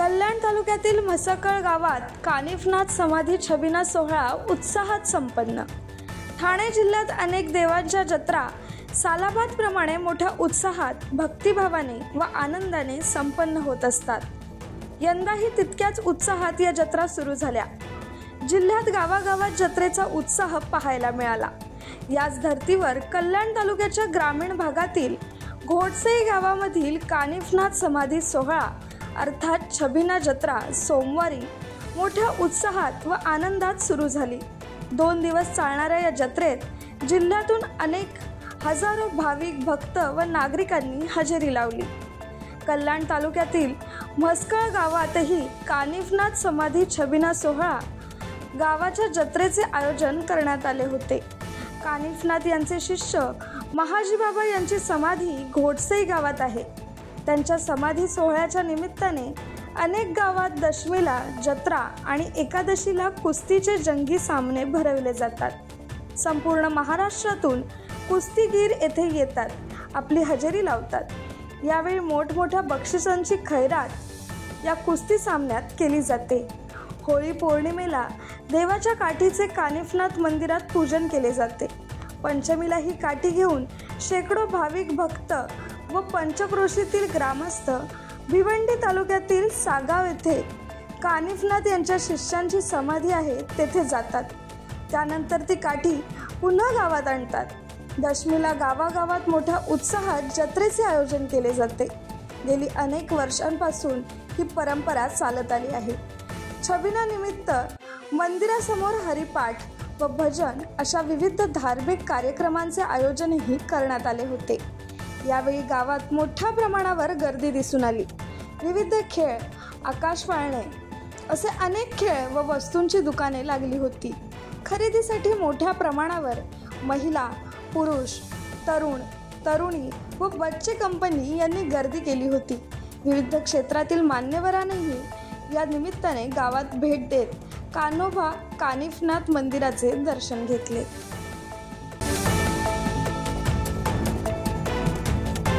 कल्याण तालुक्यातील म्हसकळ गावात कानिफनाथ समाधी छबिना सोहळा उत्साहात संपन्न। ठाणे जिल्ह्यात अनेक देवांच्या जत्रा सालाबादप्रमाणे मोठ्या उत्साहात, भक्तिभावाने व आनंदाने संपन्न होत असतात। यंदाही तितक्याच उत्साहात या जत्रा सुरू झाल्या। जिल्ह्यात गावागावात जत्रेचा उत्साह पाहायला मिळाला। याच धर्तीवर कल्याण तालुक्याच्या ग्रामीण भागातील घोडसई गावामधील कानिफनाथ समाधी सोहळा अर्थात छबिना जत्रा सोमवारी मोठ्या उत्साहात व आनंदात सुरू झाली। 2 दिवस चालणाऱ्या या जत्रेत जिल्ह्यातून अनेक हजारो भाविक भक्त व नागरिकांनी हजेरी लावली। कल्याण तालुक्यातील म्हसकळ गावातही कानिफनाथ समाधी छबिना सोहळा गावाच्या जत्रेचे आयोजन करण्यात आले होते। कानिफनाथ यांचे शिष्य महाजी बाबा यांची समाधी घोडसई गावात आहे। त्यांच्या समाधी सोहळ्याच्या निमित्ताने अनेक गावात दशमीला जत्रा आणि एकादशीला कुस्तीचे जंगी सामने भरवले जातात। संपूर्ण महाराष्ट्रातून कुस्तीगीर येथे येतात, आपली हजेरी लावतात। यावेळी मोठमोठ्या बक्षिसांची खैरात या कुस्ती सामन्यात केली जाते। होळी पौर्णिमेला देवाच्या काठीचे कानिफनाथ मंदिरात पूजन केले जाते। पंचमीला ही काठी घेऊन शेकडो भाविक भक्त व पंचक्रोशीतील ग्रामस्थ भिवंडी तालुक्यातील सागाव येथे कानिफनाथ यांच्या शिष्यांची समाधी आहे तेथे जातात। त्यानंतर ती काठी पुन्हा गावात आणतात। दशमीला गावागावात मोठ्या उत्साहात जत्रेचे आयोजन केले जाते। गेली अनेक वर्षांपासून ही परंपरा चालत आली आहे। छबिना निमित्त मंदिरासमोर हरिपाठ व भजन अशा विविध धार्मिक कार्यक्रमांचे आयोजनही करण्यात आले होते। यावेळी गावात मोठ्या प्रमाणावर गर्दी दिसून आली। विविध खेळ, आकाश पाळणे असे अनेक खेळ व वस्तूंची दुकाने लागली होती। खरेदीसाठी मोठ्या प्रमाणावर महिला, पुरुष, तरुण, तरुणी व बच्चे कंपनी यांनी गर्दी केली होती। विविध क्षेत्रातील मान्यवरांनीही या निमित्ताने गावात भेट देत कान्होबा कानिफनाथ मंदिराचे दर्शन घेतले।